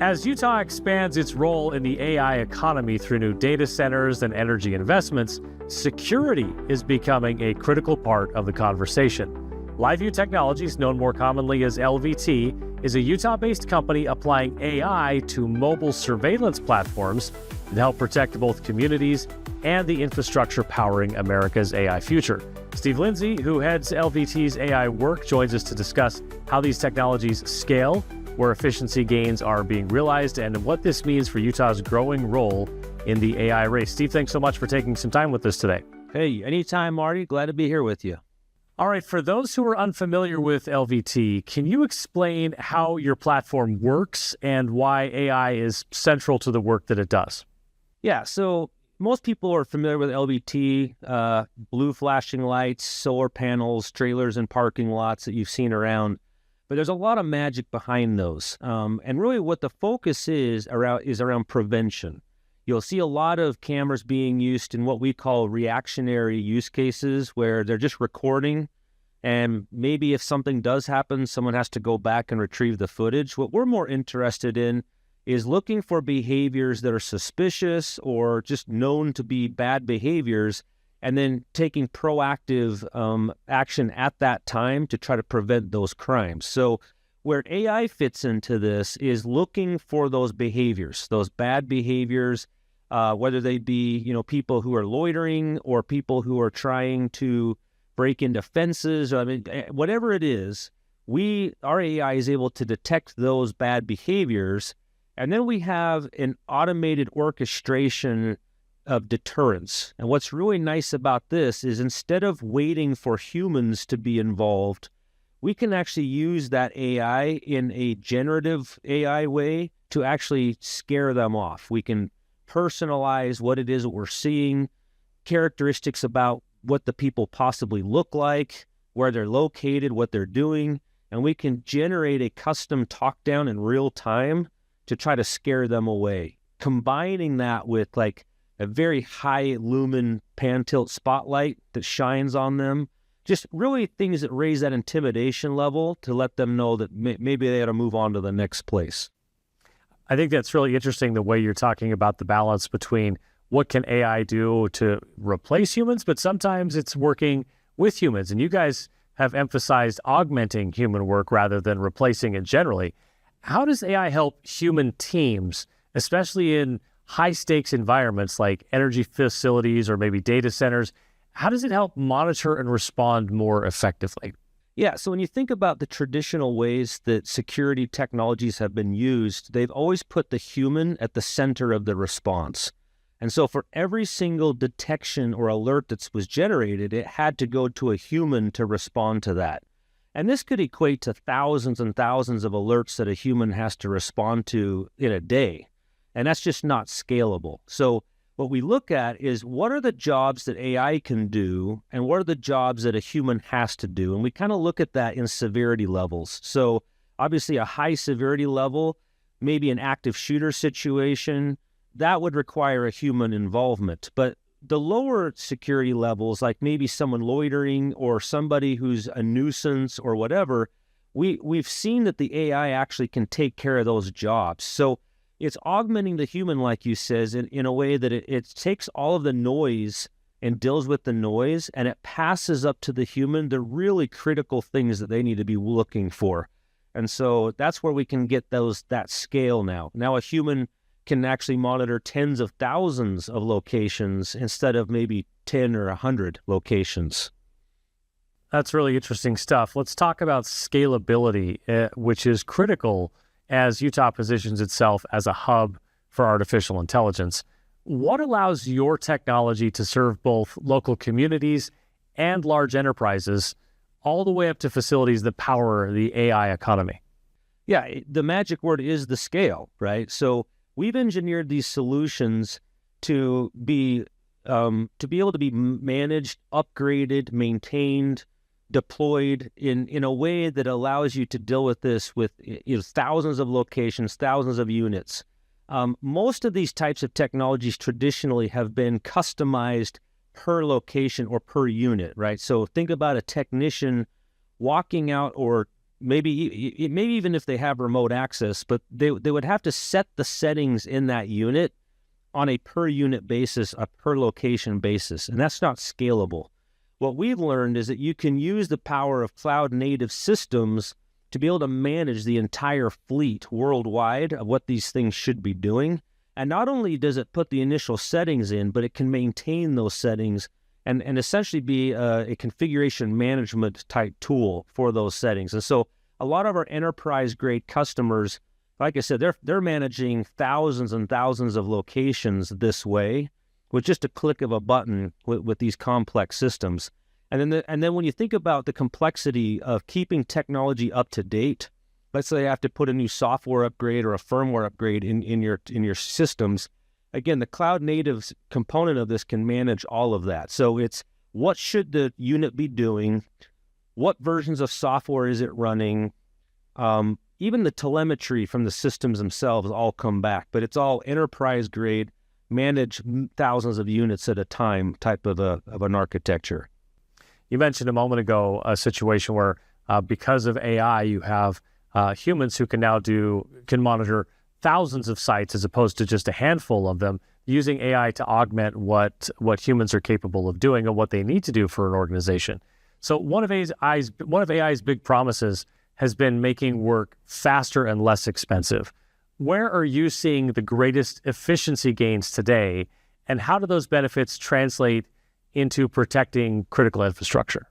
As Utah expands its role in the AI economy through new data centers and energy investments, security is becoming a critical part of the conversation. LiveView Technologies, known more commonly as LVT, is a Utah-based company applying AI to mobile surveillance platforms to help protect both communities and the infrastructure powering America's AI future. Steve Lindsey, who heads LVT's AI work, joins us to discuss how these technologies scale, where efficiency gains are being realized, and what this means for Utah's growing role in the AI race. Steve, thanks so much for taking some time with us today. Hey, anytime, Marty. Glad to be here with you. All right, for those who are unfamiliar with LVT, can you explain how your platform works and why AI is central to the work that it does? Yeah, so most people are familiar with LVT, blue flashing lights, solar panels, trailers and parking lots that you've seen around. But there's a lot of magic behind those. And really what the focus is around prevention. You'll see a lot of cameras being used in what we call reactionary use cases, where they're just recording, and maybe if something does happen, someone has to go back and retrieve the footage. What we're more interested in is looking for behaviors that are suspicious or just known to be bad behaviors, and then taking proactive action at that time to try to prevent those crimes. So where AI fits into this is looking for those behaviors, those bad behaviors, whether they be, people who are loitering or people who are trying to break into fences. I mean, whatever it is, our AI is able to detect those bad behaviors, and then we have an automated orchestration of deterrence. And what's really nice about this is instead of waiting for humans to be involved, we can actually use that AI in a generative AI way to actually scare them off. We can personalize what it is that we're seeing, characteristics about what the people possibly look like, where they're located, what they're doing, and we can generate a custom talk down in real time to try to scare them away. Combining that with like a very high lumen pan tilt spotlight that shines on them, just really things that raise that intimidation level to let them know that maybe they ought to move on to the next place. I think that's really interesting, the way you're talking about the balance between what can AI do to replace humans, but sometimes it's working with humans. And you guys have emphasized augmenting human work rather than replacing it generally. How does AI help human teams, especially in high-stakes environments like energy facilities or maybe data centers? How does it help monitor and respond more effectively? Yeah, so when you think about the traditional ways that security technologies have been used, they've always put the human at the center of the response. And so for every single detection or alert that was generated, it had to go to a human to respond to that. And this could equate to thousands and thousands of alerts that a human has to respond to in a day. And that's just not scalable. So what we look at is what are the jobs that AI can do and what are the jobs that a human has to do? And we kind of look at that in severity levels. So obviously a high severity level, maybe an active shooter situation, that would require a human involvement. But the lower security levels, like maybe someone loitering or somebody who's a nuisance or whatever, we've seen that the AI actually can take care of those jobs. So it's augmenting the human, like you says, in a way that it takes all of the noise and deals with the noise, and it passes up to the human the really critical things that they need to be looking for. And so that's where we can get that scale now. Now a human can actually monitor tens of thousands of locations instead of maybe 10 or 100 locations. That's really interesting stuff. Let's talk about scalability, which is critical as Utah positions itself as a hub for artificial intelligence. What allows your technology to serve both local communities and large enterprises, all the way up to facilities that power the AI economy? Yeah, the magic word is the scale, right? So we've engineered these solutions to be able to be managed, upgraded, maintained, deployed in a way that allows you to deal with this with thousands of locations, thousands of units. Most of these types of technologies traditionally have been customized per location or per unit, right? So think about a technician walking out or maybe even if they have remote access, but they would have to set the settings in that unit on a per unit basis, a per location basis, and that's not scalable. What we've learned is that you can use the power of cloud native systems to be able to manage the entire fleet worldwide of what these things should be doing. And not only does it put the initial settings in, but it can maintain those settings and essentially be a configuration management type tool for those settings. And so a lot of our enterprise grade customers, like I said, they're managing thousands and thousands of locations this way with just a click of a button with these complex systems. And then when you think about the complexity of keeping technology up to date, let's say you have to put a new software upgrade or a firmware upgrade in your systems. Again, the cloud native component of this can manage all of that. So it's what should the unit be doing? What versions of software is it running? Even the telemetry from the systems themselves all come back, but it's all enterprise grade, manage thousands of units at a time type of an architecture. You mentioned a moment ago a situation where because of AI, you have humans who can monitor thousands of sites as opposed to just a handful of them, using AI to augment what humans are capable of doing and what they need to do for an organization. So one of AI's big promises has been making work faster and less expensive. Where are you seeing the greatest efficiency gains today, and how do those benefits translate into protecting critical infrastructure?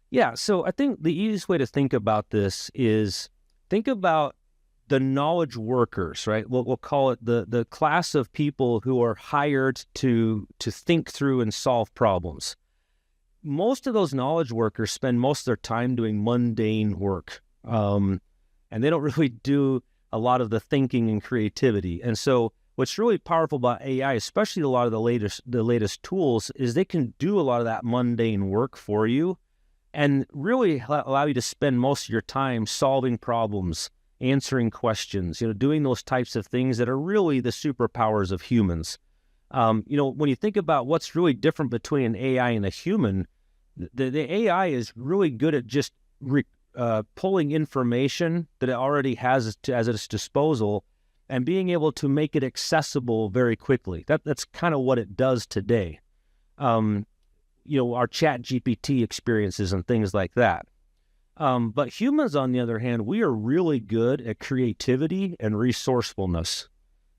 Yeah, so I think the easiest way to think about this is think about the knowledge workers, right? We'll call it the class of people who are hired to think through and solve problems. Most of those knowledge workers spend most of their time doing mundane work, and they don't really do a lot of the thinking and creativity. And so what's really powerful about AI, especially a lot of the latest tools, is they can do a lot of that mundane work for you and really allow you to spend most of your time solving problems, answering questions, doing those types of things that are really the superpowers of humans. When you think about what's really different between an AI and a human, the AI is really good at just pulling information that it already has at its disposal and being able to make it accessible very quickly. That's kind of what it does today. Our chat GPT experiences and things like that. But humans, on the other hand, we are really good at creativity and resourcefulness,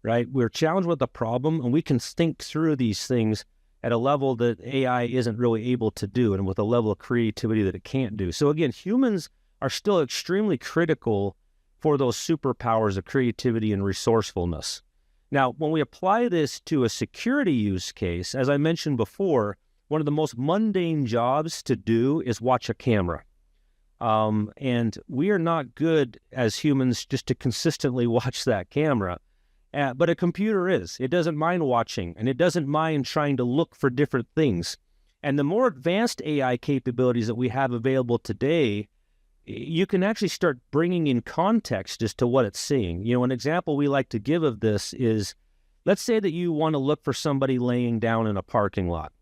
right? We're challenged with a problem and we can think through these things at a level that AI isn't really able to do and with a level of creativity that it can't do. So again, humans are still extremely critical for those superpowers of creativity and resourcefulness. Now, when we apply this to a security use case, as I mentioned before, one of the most mundane jobs to do is watch a camera. And we are not good as humans just to consistently watch that camera. But a computer is. It doesn't mind watching, and it doesn't mind trying to look for different things. And the more advanced AI capabilities that we have available today, you can actually start bringing in context as to what it's seeing. An example we like to give of this is, let's say that you want to look for somebody laying down in a parking lot.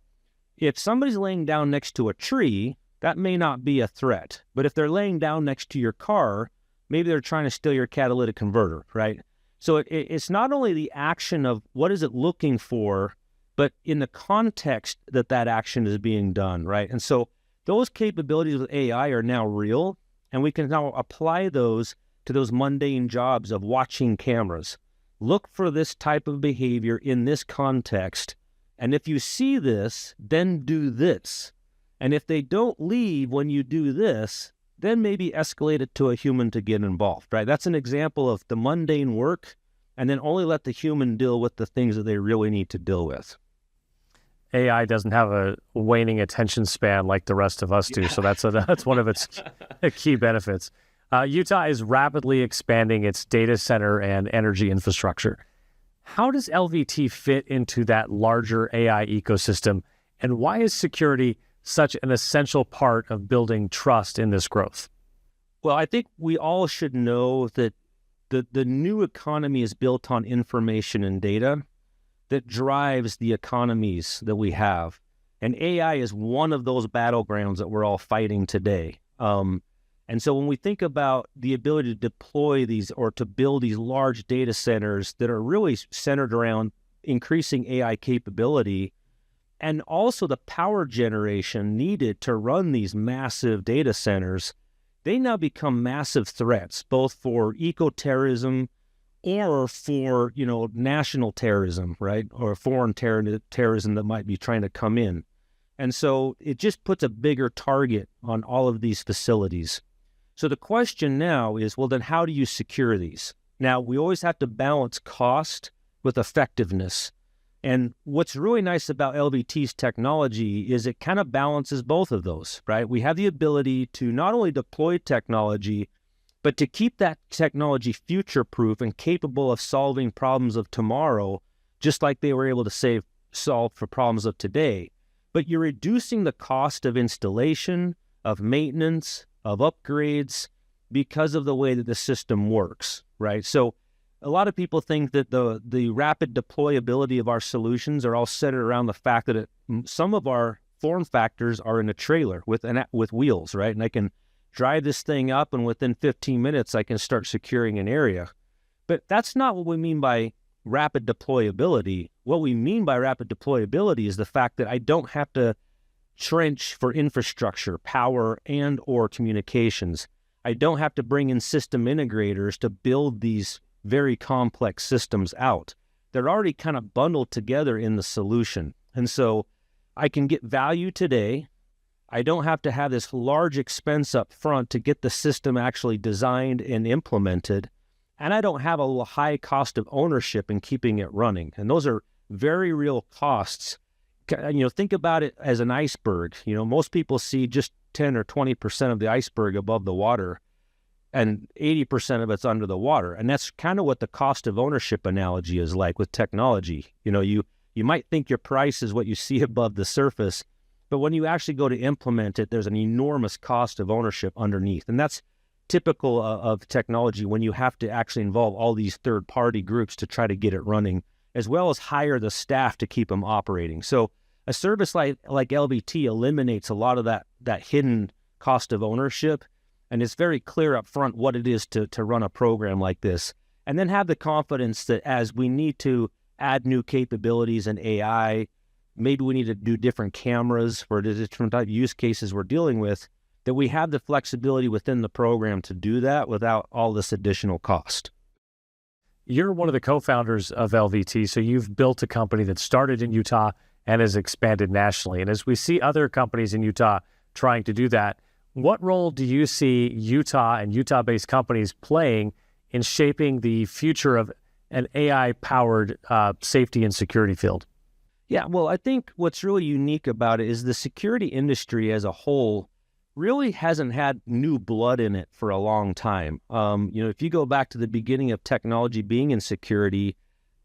If somebody's laying down next to a tree, that may not be a threat. But if they're laying down next to your car, maybe they're trying to steal your catalytic converter, right? So it's not only the action of what is it looking for, but in the context that action is being done, right? And so those capabilities with AI are now real, and we can now apply those to those mundane jobs of watching cameras. Look for this type of behavior in this context, and if you see this, then do this. And if they don't leave when you do this, then maybe escalate it to a human to get involved, right? That's an example of the mundane work, and then only let the human deal with the things that they really need to deal with. AI doesn't have a waning attention span like the rest of us do, so that's one of its key benefits. Utah is rapidly expanding its data center and energy infrastructure. How does LVT fit into that larger AI ecosystem, and why is security such an essential part of building trust in this growth? Well, I think we all should know that the new economy is built on information and data that drives the economies that we have. And AI is one of those battlegrounds that we're all fighting today. And so when we think about the ability to deploy these or to build these large data centers that are really centered around increasing AI capability, and also the power generation needed to run these massive data centers, they now become massive threats, both for eco-terrorism or for, national terrorism, right? Or foreign terrorism that might be trying to come in. And so it just puts a bigger target on all of these facilities. So the question now is, well, then how do you secure these? Now, we always have to balance cost with effectiveness. And what's really nice about LVT's technology is it kind of balances both of those, right? We have the ability to not only deploy technology, but to keep that technology future-proof and capable of solving problems of tomorrow, just like they were able to solve for problems of today. But you're reducing the cost of installation, of maintenance, of upgrades, because of the way that the system works, right? So a lot of people think that the rapid deployability of our solutions are all centered around the fact that some of our form factors are in a trailer with wheels, right? And I can drive this thing up, and within 15 minutes, I can start securing an area. But that's not what we mean by rapid deployability. What we mean by rapid deployability is the fact that I don't have to trench for infrastructure, power, and or communications. I don't have to bring in system integrators to build these very complex systems out. They're already kind of bundled together in the solution. And so I can get value today. I don't have to have this large expense up front to get the system actually designed and implemented. And I don't have a high cost of ownership in keeping it running. And those are very real costs. Think about it as an iceberg. Most people see just 10 or 20% of the iceberg above the water, and 80% of it's under the water. And that's kind of what the cost of ownership analogy is like with technology. You might think your price is what you see above the surface, but when you actually go to implement it, there's an enormous cost of ownership underneath. And that's typical of technology when you have to actually involve all these third-party groups to try to get it running, as well as hire the staff to keep them operating. So a service like LVT eliminates a lot of that hidden cost of ownership, and it's very clear up front what it is to run a program like this. And then have the confidence that as we need to add new capabilities in AI, maybe we need to do different cameras for the different type of use cases we're dealing with, that we have the flexibility within the program to do that without all this additional cost. You're one of the co-founders of LVT, so you've built a company that started in Utah and has expanded nationally. And as we see other companies in Utah trying to do that, what role do you see Utah and Utah-based companies playing in shaping the future of an AI-powered safety and security field? Yeah, well, I think what's really unique about it is the security industry as a whole really hasn't had new blood in it for a long time. If you go back to the beginning of technology being in security,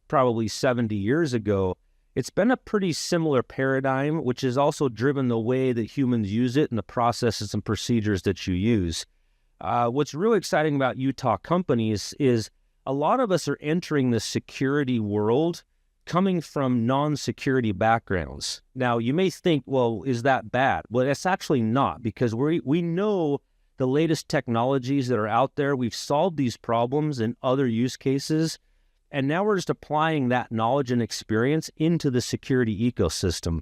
probably 70 years ago, it's been a pretty similar paradigm, which has also driven the way that humans use it and the processes and procedures that you use. What's really exciting about Utah companies is a lot of us are entering the security world coming from non-security backgrounds. Now, you may think, well, is that bad? Well, it's actually not, because we know the latest technologies that are out there. We've solved these problems in other use cases, and now we're just applying that knowledge and experience into the security ecosystem.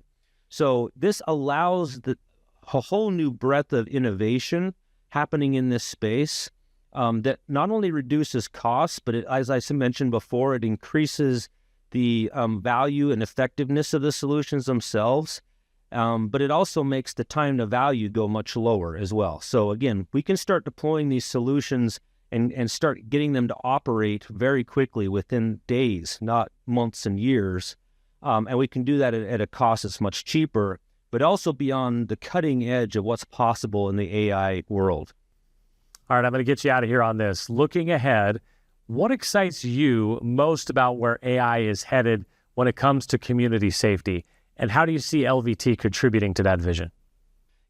So this allows a whole new breadth of innovation happening in this space that not only reduces costs, but as I mentioned before, it increases the value and effectiveness of the solutions themselves, but it also makes the time to value go much lower as well. So again, we can start deploying these solutions and start getting them to operate very quickly within days, not months and years. And we can do that at a cost that's much cheaper, but also beyond the cutting edge of what's possible in the AI world. All right, I'm going to get you out of here on this. Looking ahead, what excites you most about where AI is headed when it comes to community safety? And how do you see LVT contributing to that vision?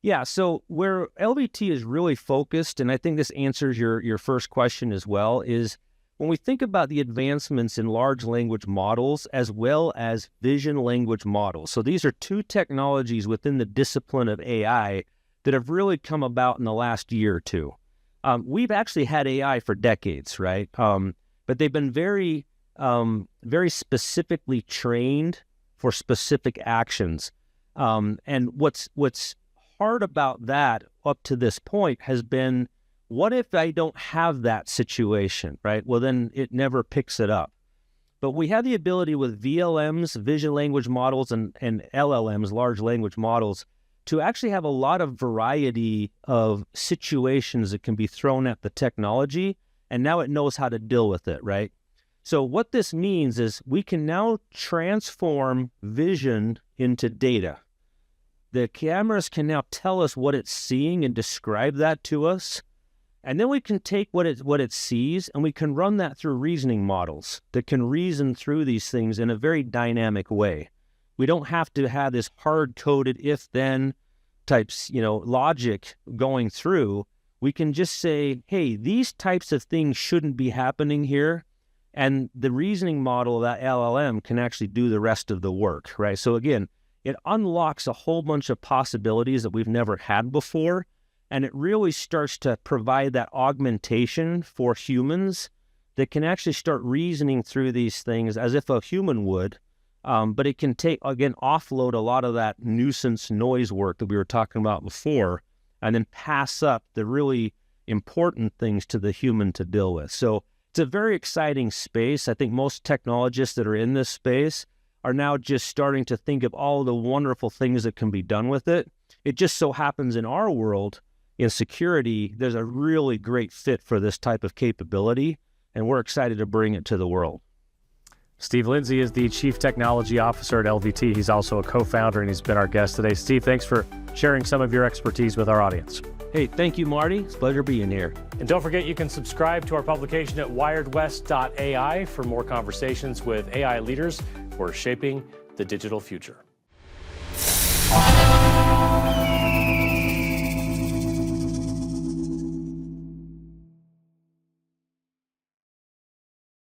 Yeah, so where LVT is really focused, and I think this answers your first question as well, is when we think about the advancements in large language models as well as vision language models. So these are two technologies within the discipline of AI that have really come about in the last year or two. We've actually had AI for decades, right? But they've been very specifically trained for specific actions. And what's hard about that up to this point has been, what if I don't have that situation, right? Well, then it never picks it up. But we have the ability with VLMs, vision language models, and LLMs, large language models, to actually have a lot of variety of situations that can be thrown at the technology, and now it knows how to deal with it, right? So what this means is we can now transform vision into data. The cameras can now tell us what it's seeing and describe that to us. And then we can take what it sees, and we can run that through reasoning models that can reason through these things in a very dynamic way. We don't have to have this hard-coded if-then types, logic going through. We can just say, hey, these types of things shouldn't be happening here. And the reasoning model of that LLM can actually do the rest of the work, right? So again, it unlocks a whole bunch of possibilities that we've never had before. And it really starts to provide that augmentation for humans that can actually start reasoning through these things as if a human would. But it can offload a lot of that nuisance noise work that we were talking about before, and then pass up the really important things to the human to deal with. So it's a very exciting space. I think most technologists that are in this space are now just starting to think of all the wonderful things that can be done with it. It just so happens in our world, in security, there's a really great fit for this type of capability, and we're excited to bring it to the world. Steve Lindsey is the Chief Technology Officer at LVT. He's also a co-founder, and he's been our guest today. Steve, thanks for sharing some of your expertise with our audience. Hey, thank you, Marty. It's a pleasure being here. And don't forget, you can subscribe to our publication at wiredwest.ai for more conversations with AI leaders who are shaping the digital future.